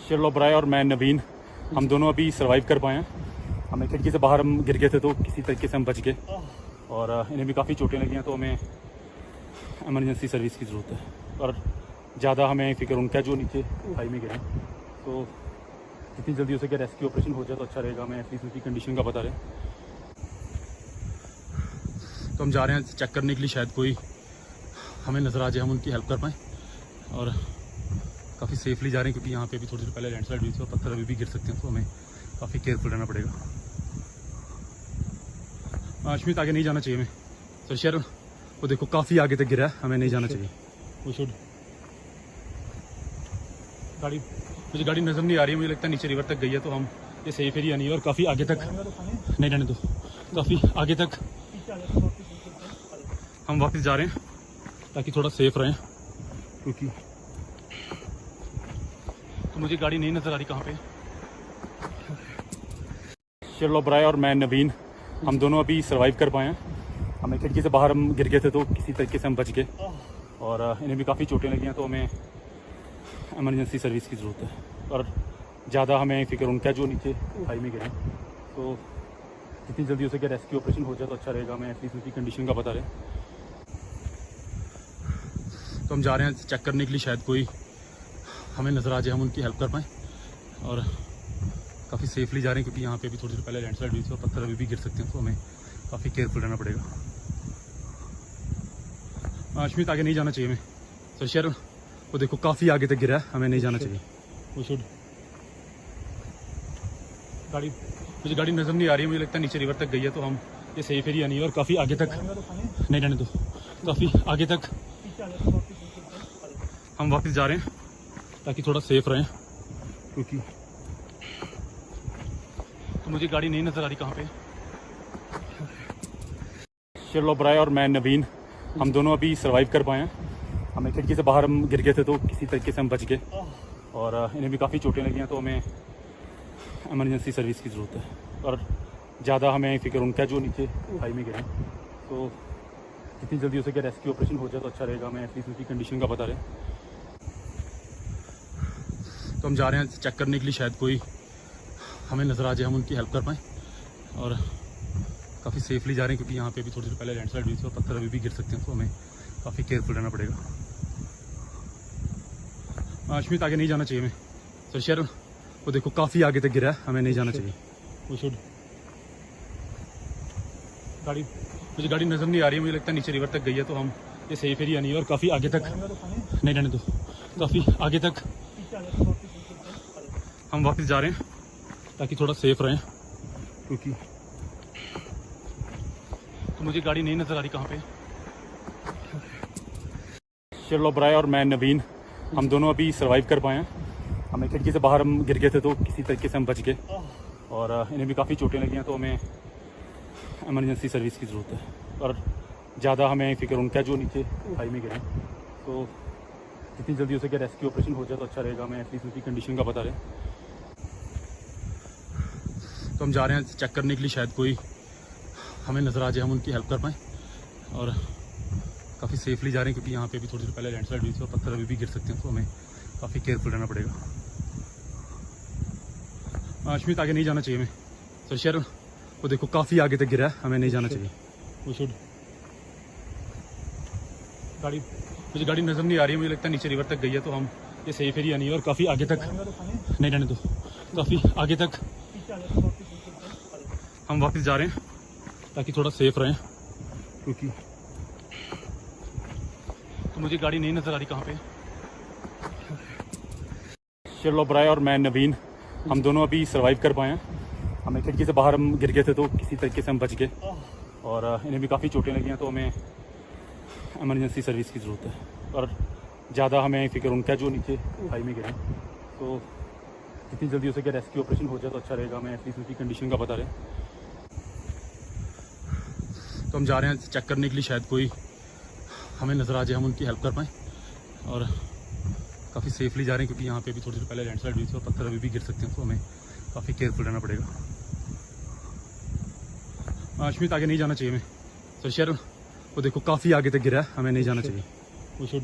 शेरलो ब्राय और मैं नवीन, हम दोनों अभी सर्वाइव कर पाए हैं। हमें खिड़की से बाहर हम गिर गए थे तो किसी तरीके से हम बच गए और इन्हें भी काफ़ी चोटें लगी हैं, तो हमें एमरजेंसी सर्विस की ज़रूरत है। और ज़्यादा हमें फिक्र उनका जो नीचे खाई में गिरे, तो जितनी जल्दी हो सके रेस्क्यू ऑपरेशन हो जाए तो अच्छा रहेगा। हमें एटलीस्ट उनकी कंडीशन का पता रहे। तो हम जा रहे हैं चेक करने के लिए, शायद कोई हमें नज़र आ जाए, हम उनकी हेल्प कर पाएँ। और काफ़ी सेफली जा रहे हैं क्योंकि यहाँ पे अभी थोड़ी देर पहले लैंडस्लाइड हुई थी और पत्थर अभी भी गिर सकते हैं, तो हमें काफ़ी केयरफुल रहना पड़ेगा। अश्मित, आगे नहीं जाना चाहिए हमें। सर शेर, वो देखो काफ़ी आगे तक गिरा है, हमें नहीं जाना चाहिए। वो शुड मुझे गाड़ी नज़र नहीं आ रही है, मुझे लगता है नीचे रिवर तक गई है, तो हम ये सेफ एरिया नहीं है और काफ़ी आगे तक नहीं रहने दो, काफ़ी आगे तक हम वापस जा रहे हैं ताकि थोड़ा सेफ रहें, क्योंकि तो मुझे गाड़ी नहीं नज़र आ रही कहाँ पे। शेरलो ब्राय और मैं नवीन, हम दोनों अभी सर्वाइव कर पाए हैं। हमें खिड़की से बाहर हम गिर गए थे तो किसी तरीके से हम बच गए और इन्हें भी काफ़ी चोटें लगी हैं, तो हमें एमरजेंसी सर्विस की ज़रूरत है। और ज़्यादा हमें फिक्र उनका जो नीचे खाई में गिरे, तो जितनी जल्दी हो सके रेस्क्यू ऑपरेशन हो जाए तो अच्छा रहेगा। हमें एटलीस्ट उनकी कंडीशन का पता रहे। तो हम जा रहे हैं चेक करने के लिए, शायद कोई हमें नज़र आ जाए, हम उनकी हेल्प कर पाएँ। और काफ़ी सेफली जा रहे हैं क्योंकि यहाँ पे अभी थोड़ी देर पहले लैंडस्लाइड हुई थी और पत्थर अभी भी गिर सकते हैं, तो हमें काफ़ी केयरफुल रहना पड़ेगा। अश्मित, आगे नहीं जाना चाहिए हमें। सर शेर, वो देखो काफ़ी आगे तक गिरा है, हमें नहीं जाना चाहिए। वो शुड मुझे गाड़ी नज़र नहीं आ रही है, मुझे लगता है नीचे रिवर तक गई है, तो हम ये सेफ एरिया नहीं है और काफ़ी आगे तक नहीं रहने दो, काफ़ी आगे तक हम वापस जा रहे हैं ताकि थोड़ा सेफ रहें, क्योंकि तो मुझे गाड़ी नहीं नज़र आ रही कहाँ पे। शेरलो ब्राय और मैं नवीन, हम दोनों अभी सर्वाइव कर पाए हैं। हमें खिड़की से बाहर हम गिर गए थे तो किसी तरीके से हम बच गए और इन्हें भी काफ़ी चोटें लगी हैं, तो हमें एमरजेंसी सर्विस की ज़रूरत है। और ज़्यादा हमें फिक्र उनका जो नीचे खाई में गिरे, तो जितनी जल्दी हो सके रेस्क्यू ऑपरेशन हो जाए तो अच्छा रहेगा। हमें एटलीस्ट उनकी कंडीशन का पता रहे। तो हम जा रहे हैं चेक करने के लिए, शायद कोई हमें नज़र आ जाए, हम उनकी हेल्प कर पाएँ। और काफ़ी सेफली जा रहे हैं क्योंकि यहाँ पे अभी थोड़ी देर पहले लैंडस्लाइड हुई थी और पत्थर अभी भी गिर सकते हैं, तो हमें काफ़ी केयरफुल रहना पड़ेगा। अश्मित, आगे नहीं जाना चाहिए हमें। सर शेर, वो देखो काफ़ी आगे तक गिरा है, हमें नहीं जाना चाहिए। वो शुड मुझे गाड़ी नज़र नहीं आ रही है, मुझे लगता है नीचे रिवर तक गई है, तो हम ये सेफ एरिया नहीं है और काफ़ी आगे तक नहीं रहने दो, काफ़ी आगे तक हम वापस जा रहे हैं ताकि थोड़ा सेफ रहें, क्योंकि तो मुझे गाड़ी नहीं नज़र आ रही कहाँ पे। शेरलो ब्राय और मैं नवीन, हम दोनों अभी सर्वाइव कर पाए हैं। हमें खिड़की से बाहर हम गिर गए थे तो किसी तरीके से हम बच गए और इन्हें भी काफ़ी चोटें लगी हैं, तो हमें एमरजेंसी सर्विस की ज़रूरत है। और ज़्यादा हमें फिक्र उनका जो नीचे खाई में गिरे, तो जितनी जल्दी हो सके रेस्क्यू ऑपरेशन हो जाए तो अच्छा रहेगा। हमें एटलीस्ट उनकी कंडीशन का पता रहे। तो हम जा रहे हैं चेक करने के लिए, शायद कोई हमें नज़र आ जाए, हम उनकी हेल्प कर पाएँ। और काफ़ी सेफली जा रहे हैं क्योंकि यहाँ पे अभी थोड़ी देर पहले लैंडस्लाइड हुई थी और पत्थर अभी भी गिर सकते हैं, तो हमें काफ़ी केयरफुल रहना पड़ेगा। अश्मित, आगे नहीं जाना चाहिए हमें। सर शेर, वो देखो काफ़ी आगे तक गिरा है, हमें नहीं जाना चाहिए। वो शुड मुझे गाड़ी नज़र नहीं आ रही है, मुझे लगता है नीचे रिवर तक गई है, तो हम ये सेफ एरिया नहीं है और काफ़ी आगे तक नहीं रहने दो, काफ़ी आगे तक हम वापस जा रहे हैं ताकि थोड़ा सेफ रहें, क्योंकि तो मुझे गाड़ी नहीं नज़र आ रही कहाँ पे। शेरलो ब्राय और मैं नवीन, हम दोनों अभी सर्वाइव कर पाए हैं। हमें खिड़की से बाहर हम गिर गए थे तो किसी तरीके से हम बच गए और इन्हें भी काफ़ी चोटें लगी हैं, तो हमें एमरजेंसी सर्विस की ज़रूरत है। और ज़्यादा हमें फिक्र उनका जो नीचे खाई में गिरे, तो जितनी जल्दी हो सके रेस्क्यू ऑपरेशन हो जाए तो अच्छा रहेगा। हमें एटलीस्ट उनकी कंडीशन का पता रहे। तो हम जा रहे हैं चेक करने के लिए, शायद कोई हमें नज़र आ जाए, हम उनकी हेल्प कर पाएँ। और काफ़ी सेफली जा रहे हैं क्योंकि यहाँ पे अभी थोड़ी देर पहले लैंडस्लाइड हुई थी और पत्थर अभी भी गिर सकते हैं, तो हमें काफ़ी केयरफुल रहना पड़ेगा। अश्मित, आगे नहीं जाना चाहिए हमें। सर शेर, वो देखो काफ़ी आगे तक गिरा है, हमें नहीं जाना चाहिए। वो शुड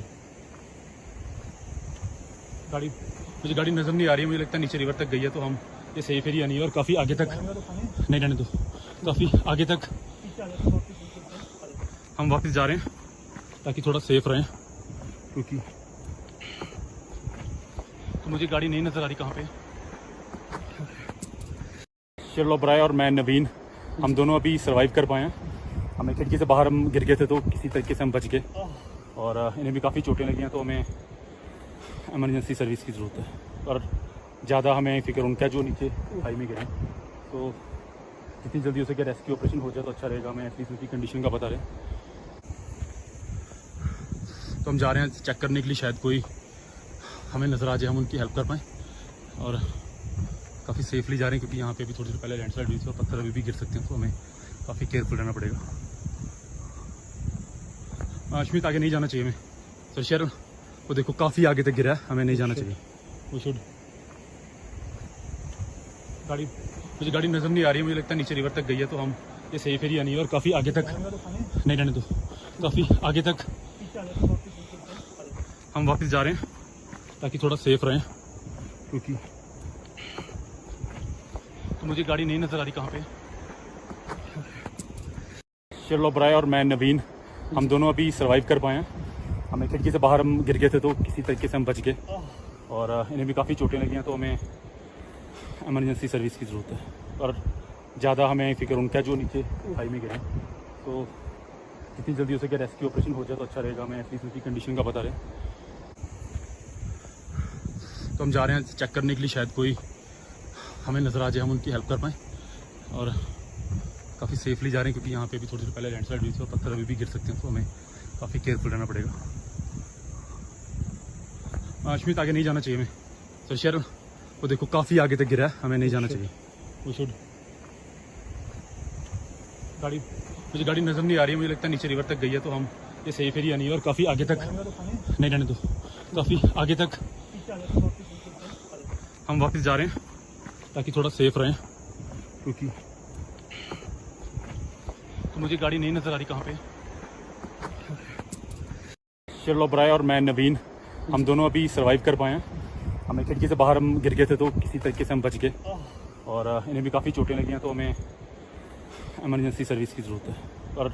मुझे गाड़ी नजर नहीं आ रही है, मुझे लगता है नीचे रिवर तक गई है, तो हम ये सेफ एरिया नहीं है और काफ़ी आगे तक नहीं रहने दो, काफ़ी आगे तक हम वापस जा रहे हैं ताकि थोड़ा सेफ रहें, क्योंकि तो मुझे गाड़ी नहीं नजर आ रही कहाँ पे। शेरलो ब्राय और मैं नवीन, हम दोनों अभी सर्वाइव कर पाए हैं। हमें खिड़की से बाहर हम गिर गए थे, तो किसी तरीके से हम बच गए और इन्हें भी काफ़ी चोटें लगी हैं, तो हमें इमरजेंसी सर्विस की ज़रूरत है। और ज़्यादा हमें फिक्र उनका जो नीचे खाई में गए, तो जितनी जल्दी हो सके रेस्क्यू ऑपरेशन हो जाए तो अच्छा रहेगा। हमें एटलीस्ट उनकी कंडीशन का पता रहे, तो हम जा रहे हैं चेक करने के लिए, शायद कोई हमें नज़र आ जाए, हम उनकी हेल्प कर पाएँ। और काफ़ी सेफली जा रहे हैं, क्योंकि यहाँ पे भी थोड़ी देर पहले लैंडस्लाइड हुई थी और पत्थर अभी भी गिर सकते हैं, तो हमें काफ़ी केयरफुल रहना पड़ेगा। अश्मित आगे नहीं जाना चाहिए हमें, सर शेरन वो देखो काफ़ी आगे तक गिरा है, हमें नहीं जाना चाहिए। वो शुड गाड़ी, मुझे गाड़ी नज़र नहीं आ रही है, मुझे लगता है नीचे रिवर तक गई है, तो हम ये सेफ एरिया नहीं है और काफ़ी आगे तक नहीं रहने दो, काफ़ी आगे तक हम वापस जा रहे हैं ताकि थोड़ा सेफ रहें, क्योंकि तो मुझे गाड़ी नहीं नज़र आ रही कहाँ पे। शेरलो ब्राय और मैं नवीन, हम दोनों अभी सर्वाइव कर पाए हैं। हमें खिड़की से बाहर हम गिर गए थे, तो किसी तरीके से हम बच गए और इन्हें भी काफ़ी चोटें लगी हैं, तो हमें इमरजेंसी सर्विस की ज़रूरत है। और ज़्यादा हमें फिक्र उनका जो नीचे खाई में गए, तो जितनी जल्दी हो सके रेस्क्यू ऑपरेशन हो जाए तो अच्छा रहेगा। हमें एटलीस्ट उनकी कंडीशन का पता रहे, तो हम जा रहे हैं चेक करने के लिए, शायद कोई हमें नज़र आ जाए, हम उनकी हेल्प कर पाएँ। और काफ़ी सेफली जा रहे हैं, क्योंकि यहाँ पे भी थोड़ी देर पहले लैंडस्लाइड हुई थी और पत्थर अभी भी गिर सकते हैं, तो हमें काफ़ी केयरफुल रहना पड़ेगा। अश्मित आगे नहीं जाना चाहिए हमें, सर शेरन वो देखो काफ़ी आगे तक गिरा है, हमें नहीं जाना चाहिए। वो शुड गाड़ी, मुझे गाड़ी नज़र नहीं आ रही है, मुझे लगता है नीचे रिवर तक गई है, तो हम ये सेफ एरिया नहीं है और काफ़ी आगे तक नहीं रहने दो, काफ़ी आगे तक हम वापस जा रहे हैं ताकि थोड़ा सेफ रहें, क्योंकि तो मुझे गाड़ी नहीं नज़र आ रही कहाँ पे। शेरलो ब्राय और मैं नवीन, हम दोनों अभी सर्वाइव कर पाए हैं। हमें खिड़की से बाहर हम गिर गए थे, तो किसी तरीके से हम बच गए और इन्हें भी काफ़ी चोटें लगी हैं, तो हमें इमरजेंसी सर्विस की ज़रूरत है। और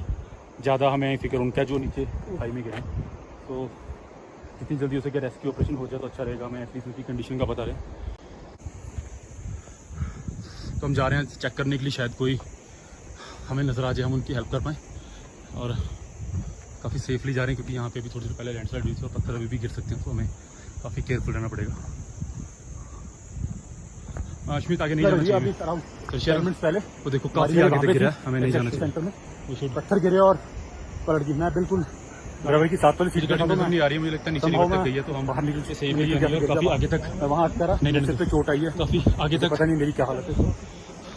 ज़्यादा हमें फिक्र उनका जो नीचे खाई में गए, तो जितनी जल्दी हो सके रेस्क्यू ऑपरेशन हो जाए तो अच्छा रहेगा। हमें एटलीस्ट उनकी कंडीशन का पता रहे, तो हम जा रहे हैं चेक करने के लिए, शायद कोई हमें नज़र आ जाए, हम उनकी हेल्प कर पाएँ। और काफ़ी सेफली जा रहे हैं, क्योंकि यहाँ पे भी थोड़ी देर पहले लैंडस्लाइड हुई थी और पत्थर अभी भी गिर सकते हैं, तो हमें काफ़ी केयरफुल रहना पड़ेगा। अश्मित आगे नहीं जाना चाहिए, सर शेरन पहले वो देखो काफ़ी आगे तक गिरा है, हमें नहीं जाना चाहिए। पत्थर गिरे और पलट गई, मैं बिल्कुल ड्राइवर की साथ वाली सीट नजर नहीं आ रही है, मुझे लगता है नीचे रिवर तक गई है, तो हम बाहर निकल के सेफ एरिया नहीं है और काफ़ी आगे तक वहाँ करा नहीं पे चोट आई है, काफ़ी आगे तक पता नहीं मेरी क्या हालत है।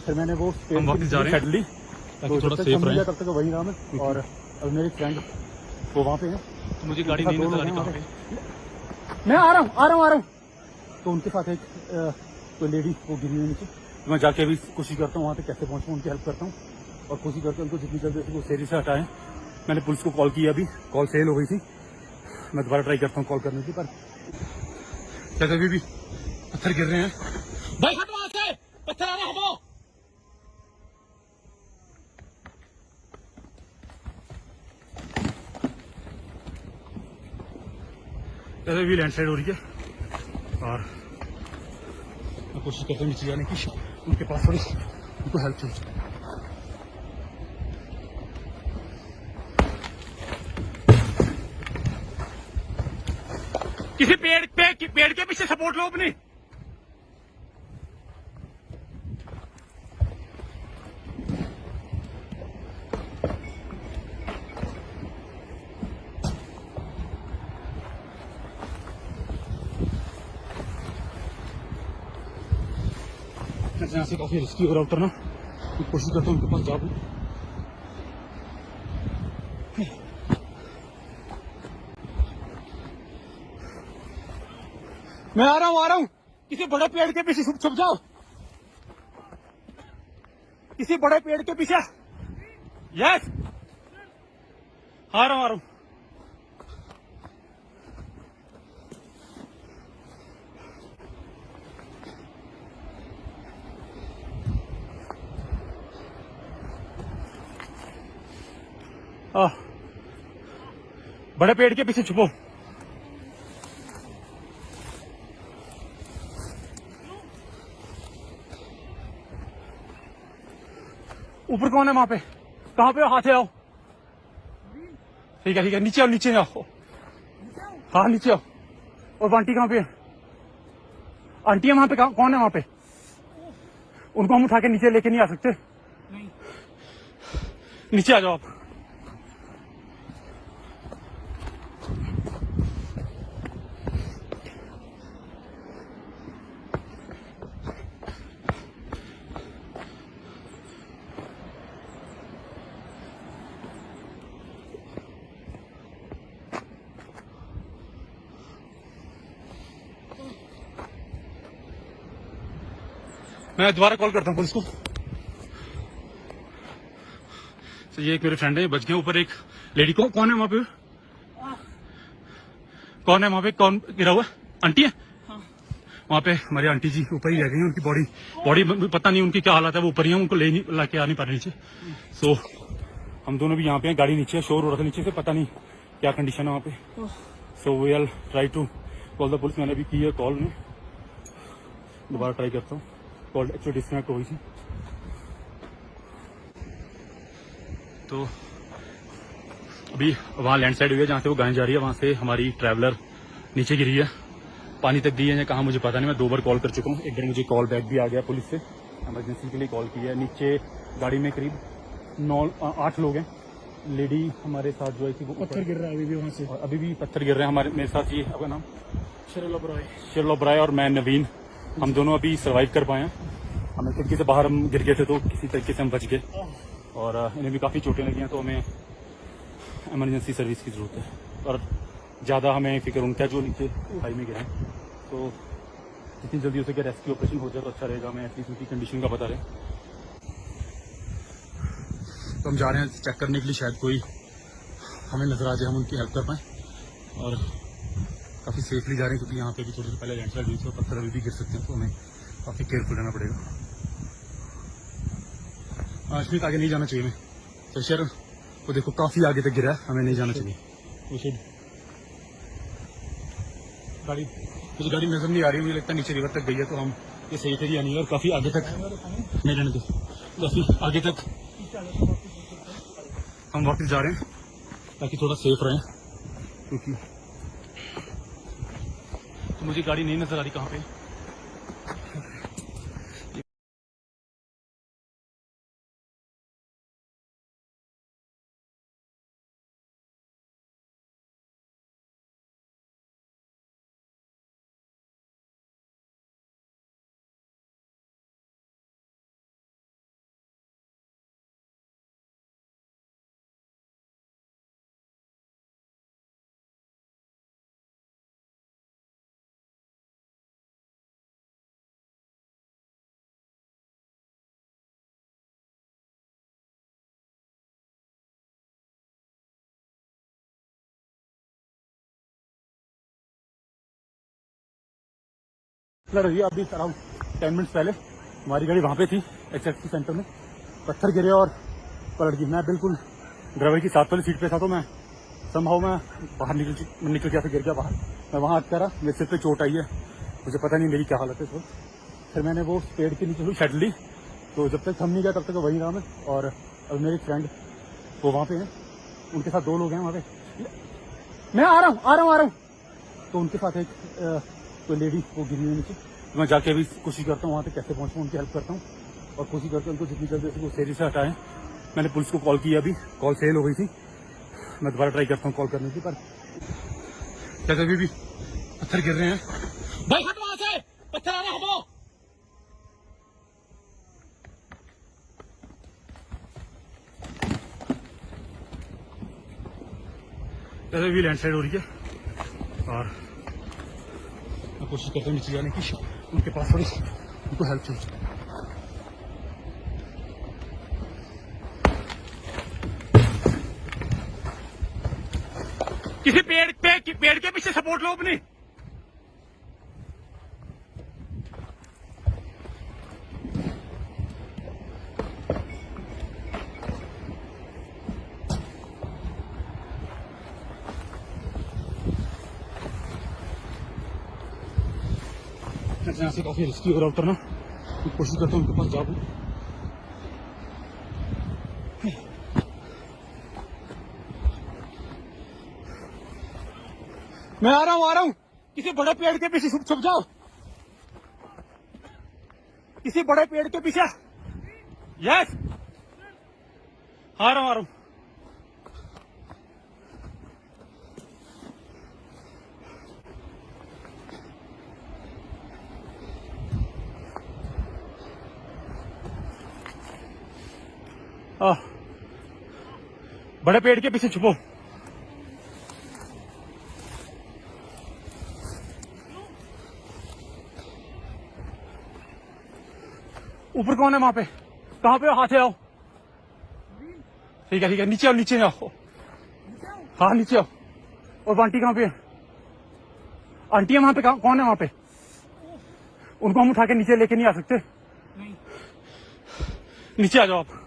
फिर मैंने वो हम वापस जा रहे हैं ली, ताकि थोड़ा सेफ रहे, तब तक वही रहा मैं। और अब मेरे फ्रेंड वो वहाँ पे है, तो मुझे गाड़ी नहीं नजर आ रही कहाँ पे। मैं आ रहा हूँ। तो उनके साथ एक कोई लेडी वो गिरी हुई नीचे, मैं जाके भी कोशिश करता हूँ वहाँ पे कैसे पहुँचूँ, उनकी हेल्प करता हूँ और कोशिश करता हूँ उनको जितनी जल्दी वो सेरी से हटाएं। मैंने पुलिस को कॉल किया, अभी कॉल फेल हो गई थी, मैं दोबारा ट्राई करता हूँ कॉल करने की, पर क्या अभी भी पत्थर गिर रहे हैं। भाई हट वहाँ से, पत्थर आ रहे, हटाओ। जैसे भी लैंडस्लाइड हो रही है और मैं कोशिश करता हूँ नीचे जाने की, उनके पास थोड़ी उनको हेल्प चाहिए। किसी पेड़ के पीछे सपोर्ट लो अपनी। यहाँ से काफी रिस्की हो रहा उतरना, कोशिश करता हूँ उनके पास जाऊँ। मैं आ रहा हूँ, किसी बड़े पेड़ के पीछे छुप जाओ, किसी बड़े पेड़ के पीछे। यस, आ रहा हूँ। बड़े पेड़ के पीछे छुपो। ऊपर कौन है वहां पे? कहां पे हो? हाथ आओ। ठीक है नीचे आओ, नीचे आओ। हाँ नीचे आओ। और आंटी कहाँ पे है? आंटी है वहां पे? कौन है वहां पे? उनको हम उठा के नीचे लेके नहीं आ सकते? नहीं। नीचे आ जाओ आप। मैं दोबारा कॉल करता हूँ पुलिस को। तो ये एक मेरे फ्रेंड है, बच गए। ऊपर एक लेडी को, कौन है वहां पे? कौन है वहां पे? कौन गिरा हुआ? आंटी है? हाँ। वहां पे हमारी आंटी जी ऊपर ही रह गई हैं। उनकी बॉडी पता नहीं उनकी क्या हालत है, वो ऊपर ही है, उनको लाके आ नहीं पा रहे नीचे। सो हम दोनों भी यहाँ पे हैं। गाड़ी नीचे है, शोर हो रहा था नीचे से, पता नहीं क्या कंडीशन है वहाँ पे। So we will try to call the police. मैंने अभी की है कॉल, में दोबारा ट्राई करता हूँ। कॉल एक्चुअली डिस्कनेक्ट हो गई थी। तो अभी वहाँ लैंडस्लाइड हुई है, जहाँ से वो गाड़ी जा रही है, वहाँ से हमारी ट्रैवलर नीचे गिरी है। पानी तक गई है या कहाँ मुझे पता नहीं। मैं 2 बार कॉल कर चुका हूँ। एक बार मुझे कॉल बैक भी आ गया पुलिस से, इमरजेंसी के लिए कॉल की है। नीचे गाड़ी में करीब 8 लोग हैं। लेडी हमारे साथ जो है कि वो पत्थर गिर रहा है अभी भी वहाँ से। अभी भी पत्थर गिर रहे हैं मेरे साथ। ये आपका नाम? शर्ल ओबराय और मैं नवीन। हम दोनों अभी सर्वाइव कर पाए हैं। हमें खिड़की से बाहर हम गिर गए थे, तो किसी तरीके से हम बच गए। और इन्हें भी काफ़ी चोटें लगी हैं, तो हमें इमरजेंसी सर्विस की ज़रूरत है। और ज़्यादा हमें फिक्र उनका जो नीचे खाई में गए हैं, तो जितनी जल्दी हो सके रेस्क्यू ऑपरेशन हो जाए तो अच्छा रहेगा। हमें एटलीस्ट उनकी कंडीशन का पता रहे। तो हम जा रहे हैं चेक करने के लिए, शायद कोई हमें नजर आ जाए, हम उनकी हेल्प कर पाएँ। और काफ़ी सेफली जा रहे हैं, क्योंकि यहाँ पे भी थोड़ी देर पहले लैंडस्लाइड हुई थी और पत्थर अभी भी गिर सकते हैं, तो हमें काफ़ी केयरफुल रहना पड़ेगा। अश्मित आगे नहीं जाना चाहिए। मैं तो शहर वो देखो काफ़ी आगे तक गिरा है, हमें नहीं जाना चाहिए। मुझे गाड़ी नजर नहीं आ रही, मुझे लगता है नीचे रिवर तक गई है, तो हम ये सही तरीके नहीं है। और काफ़ी आगे तक नहीं रहने दो, काफ़ी आगे तक हम वापस जा रहे हैं ताकि थोड़ा सेफ रहें। क्योंकि तो मुझे गाड़ी नहीं नजर आ रही कहाँ पे। रही अभी अराउंड 10 मिनट्स पहले हमारी गाड़ी वहाँ पे थी, एक्सएसपी सेंटर में। पत्थर गिरे और पलट गई। मैं बिल्कुल ड्राइवर की साथ वाली सीट पे था, तो मैं संभव मैं बाहर निकल गया था, गिर गया बाहर। मैं वहाँ हट करा, मेरे सिर पे चोट आई है, मुझे पता नहीं मेरी क्या हालत है। फिर मैंने वो पेड़ के नीचे हुई शेड ली, तो जब तक थम नहीं गया तब तक वहीं रहा मैं। और अब मेरे फ्रेंड वो वहाँ पे हैं, उनके साथ 2 लोग हैं वहाँ पे। मैं आ रहा हूँ। तो उनके साथ एक तो लेडी वो गिरी हुई नीचे। तो मैं जाके अभी कोशिश करता हूँ वहाँ तक कैसे पहुँचूँ, उनकी हेल्प करता हूँ और कोशिश करता हूँ उनको जितनी जल्दी से वो सेरी से हटाएं। मैंने पुलिस को कॉल की, अभी कॉल फेल हो गई थी। मैं दोबारा ट्राई करता हूँ कॉल करने की, पर क्या अभी भी पत्थर गिर रहे हैं। भाई हट वहाँ से, पत्थर आ रहा है, हटो। जैसे भी लैंडस्लाइड हो रही है और मैं कोशिश करता हूँ नीचे जाने की, उनके पास थोड़ी उनको हेल्प चाहिए। किसी पेड़ के पीछे सपोर्ट लो अपनी। यहाँ से काफी रिस्की हो रहा उतरना, कोशिश करता हूँ उनके पास जाऊँ। मैं आ रहा हूँ, किसी बड़े पेड़ के पीछे छुप जाओ, किसी बड़े पेड़ के पीछे। यस, आ रहा हूँ। बड़े पेड़ के पीछे छुपो। ऊपर कौन है वहां पे? कहां पे हो? हाथ आओ। ठीक है, नीचे आओ। हाँ, नीचे आओ। और आंटी कहां पे है? आंटी है वहां पे? कौन है वहां पे? उनको हम उठा के नीचे लेके नहीं आ सकते? नीचे आ जाओ आप।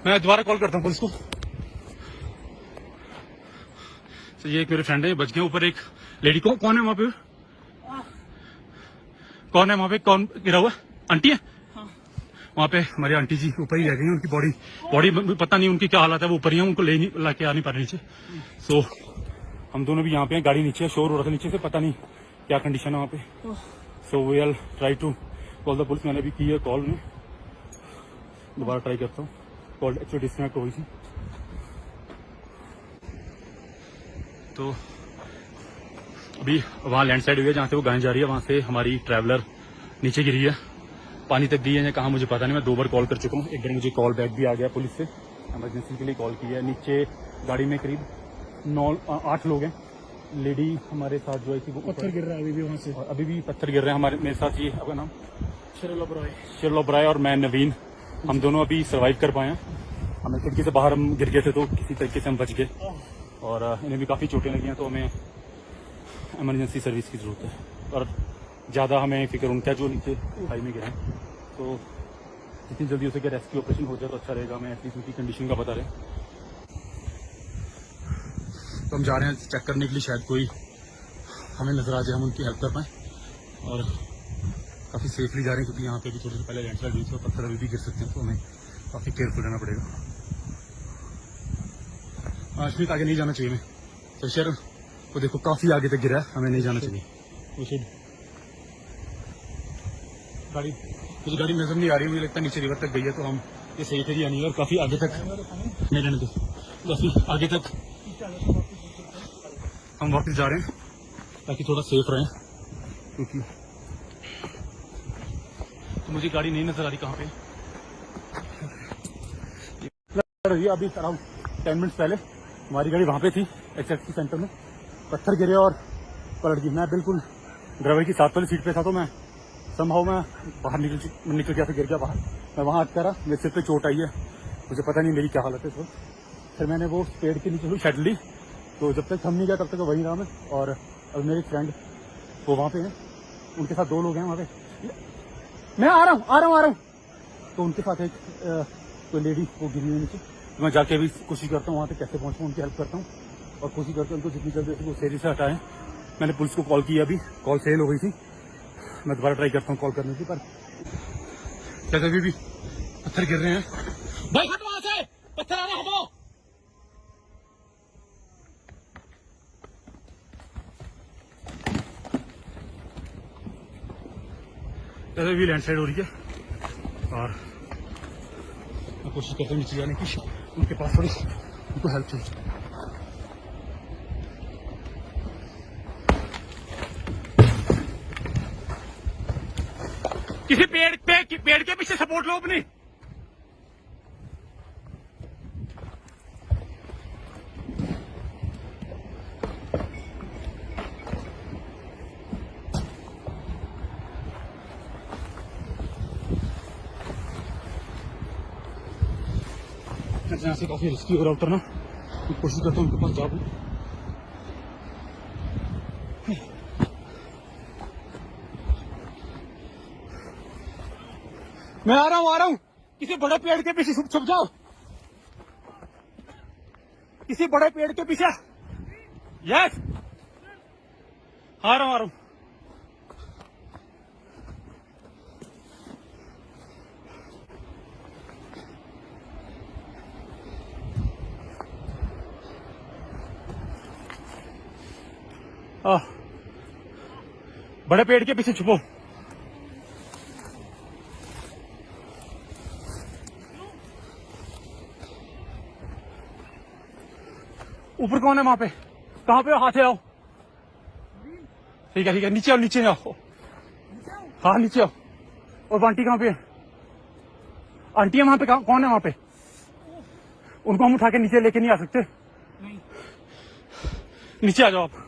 मैं दोबारा कॉल करता हूँ पुलिस को। तो ये एक मेरे फ्रेंड है, बच गए। ऊपर एक लेडी को, कौन है वहां पे? कौन है वहां पे? कौन गिरा हुआ? आंटी है? हाँ। वहां पे हमारी आंटी जी ऊपर ही रह गई। उनकी बॉडी पता नहीं उनकी क्या हालत है, वो ऊपर ही है, उनको लाके आ नहीं पा रहे नीचे। सो हम दोनों भी यहाँ पे हैं, गाड़ी नीचे, शोर हो रहा था नीचे से, पता नहीं क्या कंडीशन है वहाँ पे। So we will try to call the police. मैंने भी की है कॉल, में दोबारा ट्राई करता हूँ। कॉल एक्चुअली डिस्कनेक्ट हो गई थी। तो अभी वहाँ लैंडस्लाइड हुई है, जहाँ से वो गाय जा रही है, वहाँ से हमारी ट्रैवलर नीचे गिरी है, पानी तक दी है या कहाँ मुझे पता नहीं। मैं 2 बार कॉल कर चुका हूँ। एक बार मुझे कॉल बैक भी आ गया पुलिस से, इमरजेंसी के लिए कॉल की है। नीचे गाड़ी में करीब 8 लोग हैं। लेडी हमारे साथ जो है थी, वो पत्थर गिर रहा है अभी भी वहाँ से। अभी भी पत्थर गिर रहे हैं हमारे मेरे साथ। ये आपका नाम? शर्ल ओबराय और मैं नवीन। हम दोनों अभी सर्वाइव कर पाए हैं। हमें खिड़की से बाहर हम गिर गए थे, तो किसी तरीके से हम बच गए। और इन्हें भी काफ़ी चोटें लगी हैं, तो हमें इमरजेंसी सर्विस की ज़रूरत है। और ज़्यादा हमें फिक्र उनका जो नीचे खाई में गिरा है, तो जितनी जल्दी हो सके रेस्क्यू ऑपरेशन हो जाए तो अच्छा रहेगा। हमें एटलीस्ट उनकी कंडीशन का पता रहे। तो हम जा रहे हैं चेक करने के लिए, शायद कोई हमें नजर आ जाए, हम उनकी हेल्प कर पाएँ। और काफ़ी सेफली जा रहे हैं, क्योंकि यहाँ पे भी थोड़ी देर पहले लैंडस्लाइड हुई थी, पत्थर अभी भी गिर सकते हैं, तो हमें काफ़ी केयरफुल रहना पड़ेगा। अश्मित, आगे नहीं जाना चाहिए मैं। तो शहर वो देखो काफ़ी आगे तक गिरा है, हमें नहीं जाना चाहिए। मुझे गाड़ी नजर नहीं आ रही है, मुझे लगता है नीचे रिवर तक गई है, तो हम ये सही थे या नहीं। और काफ़ी आगे तक नहीं रहने दो, काफ़ी आगे तक हम वापस जा रहे हैं, ताकि थोड़ा सेफ रहें। क्योंकि तो मुझे गाड़ी नहीं नजर आ रही कहाँ पे। अभी अराउंड 10 मिनट्स पहले हमारी गाड़ी वहाँ पे थी, एक्सएक्सी सेंटर में। पत्थर गिरे और पलट गई। मैं बिल्कुल ड्राइवर की साथ वाली सीट पे था, तो मैं संभव मैं बाहर निकल गया, फिर गिर गया बाहर। मैं वहाँ अटका रहा, मेरे सिर पे चोट आई है, मुझे पता नहीं मेरी क्या हालत है इस वक्त। फिर मैंने वो पेड़ के नीचे हुई शेड ली, तो जब तक थम नहीं गया तब तक वहीं रहा मैं। और अब मेरे फ्रेंड वो वहाँ पे हैं, उनके साथ 2 लोग हैं वहाँ पे। मैं आ रहा हूँ। तो उनके साथ एक कोई लेडी वो गिरी हुई नीचे। तो मैं जाके भी कोशिश करता हूँ वहाँ पे कैसे पहुँचूँ, उनकी हेल्प करता हूँ और कोशिश करता हूँ उनको जितनी जल्दी वो सेरी से हटाएं। मैंने पुलिस को कॉल की, अभी कॉल फेल हो गई थी। मैं दोबारा ट्राई करता हूँ कॉल करने की, पर जैसे अभी भी पत्थर गिर रहे हैं। भाई हटो वहाँ से, पत्थर आ रहे, हटो। जैसे भी लैंडस्लाइड हो रही है, और मैं कोशिश करता हूँ नीचे जाने की, उनके पास थोड़ी उनको हेल्प चाहिए। किसी पेड़ के पीछे सपोर्ट लो अपनी। यहाँ से काफी रिस्की हो रहा है उतरना, तो कोशिश करता हूँ उनके पास जाऊँ। मैं आ रहा हूँ, किसी बड़े पेड़ के पीछे छुप जाओ, किसी बड़े पेड़ के पीछे। यस, आ रहा हूँ। बड़े पेड़ के पीछे छुपो। ऊपर कौन है वहां पे? कहां पे हो? हाथ आओ। ठीक है, नीचे आओ, नीचे आओ। हाँ नीचे आओ। और आंटी कहां पे है? आंटी है वहां पे? कौन है वहां पे? उनको हम उठा के नीचे लेके नहीं आ सकते? नीचे आ जाओ आप।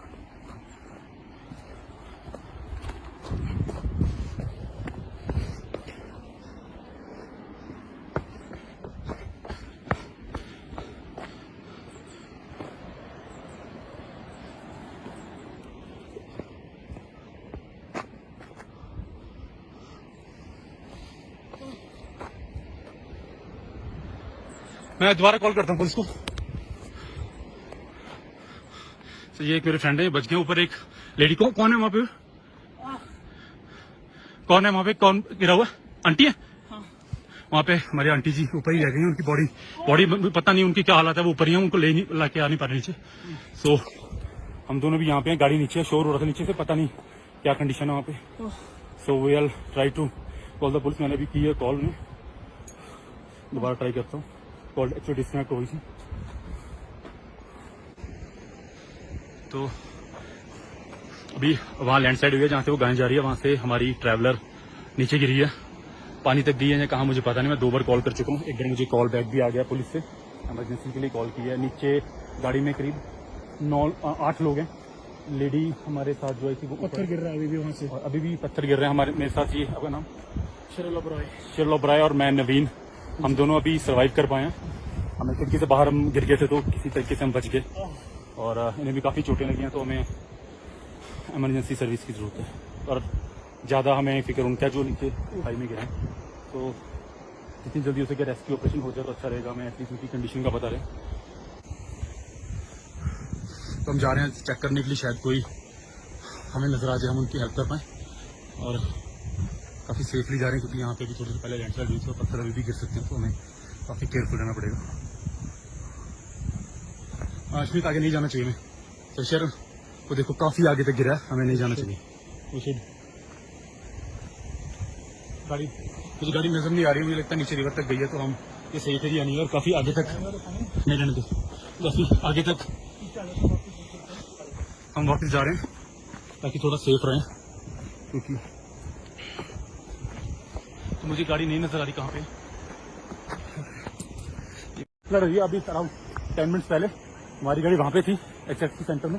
मैं दोबारा कॉल करता हूँ पुलिस को। तो ये एक मेरे फ्रेंड है, बच गए। ऊपर एक लेडी को, कौन है वहां पे? कौन है वहां पे? कौन गिरा हुआ? आंटी है वहां पे? हमारी आंटी जी ऊपर ही रह गई हैं। उनकी बॉडी पता नहीं उनकी क्या हालत है, वो ऊपर ही है, उनको लाके आ नहीं पा रहे नीचे। सो हम दोनों भी यहाँ पे हैं, गाड़ी नीचे है, शोर हो रहा था नीचे से, पता नहीं क्या कंडीशन है वहाँ पे। So we are try to call the police. मैंने भी की है कॉल में, दोबारा ट्राई करता हूँ। कॉल एक्चुअली डिस्कनेक्ट हो गई थी। तो अभी वहाँ लैंडस्लाइड हुई है जहाँ से वो गाय जा रही है, वहाँ से हमारी ट्रैवलर नीचे गिरी है, पानी तक गई है या कहाँ मुझे पता नहीं। मैं 2 बार कॉल कर चुका हूँ, एक बार मुझे कॉल बैक भी आ गया पुलिस से, इमरजेंसी के लिए कॉल की है। नीचे गाड़ी में करीब 8 लोग हैं। लेडी हमारे साथ जो है कि वो पत्थर गिर रहा है अभी भी वहाँ से। और अभी भी पत्थर गिर रहे हैं हमारे मेरे साथ। ये आपका नाम? शिरल ब्राय और मैं नवीन। हम दोनों अभी सर्वाइव कर पाए हैं। हमें खिड़की से बाहर हम गिर गए थे, तो किसी तरीके से हम बच गए। और इन्हें भी काफ़ी चोटें लगी हैं, तो हमें इमरजेंसी सर्विस की ज़रूरत है। और ज़्यादा हमें फिक्र उनका जो नीचे खाई में गिरा है, तो जितनी जल्दी हो सके रेस्क्यू ऑपरेशन हो जाए तो अच्छा रहेगा। हमें एटलीस्ट उनकी कंडीशन का पता रहे। तो हम जा रहे हैं चेक करने के लिए, शायद कोई हमें नजर आ जाए, हम उनकी हेल्प कर पाएँ। और काफ़ी सेफली जा रहे हैं, क्योंकि यहाँ पे भी थोड़ी देर पहले लैंडस्लाइड हुई थी और पत्थर अभी भी गिर सकते हैं, तो हमें काफ़ी केयरफुल रहना पड़ेगा। अश्मित आगे नहीं जाना चाहिए। तो शहर वो देखो काफ़ी आगे तक गिरा है, हमें नहीं जाना चाहिए। मुझे गाड़ी नजर नहीं आ रही है, मुझे लगता है नीचे रिवर तक गई है, तो हम ये सही तरीके नहीं है। और काफ़ी आगे तक नहीं जाने दो, काफ़ी आगे तक हम वापस जा रहे हैं ताकि थोड़ा सेफ रहें। क्योंकि तो मुझे गाड़ी नहीं नजर आ रही कहाँ पे लड़ रही है। अभी अराउंड 10 मिनट्स पहले हमारी गाड़ी वहाँ पे थी, एक्सएक्सी सेंटर में।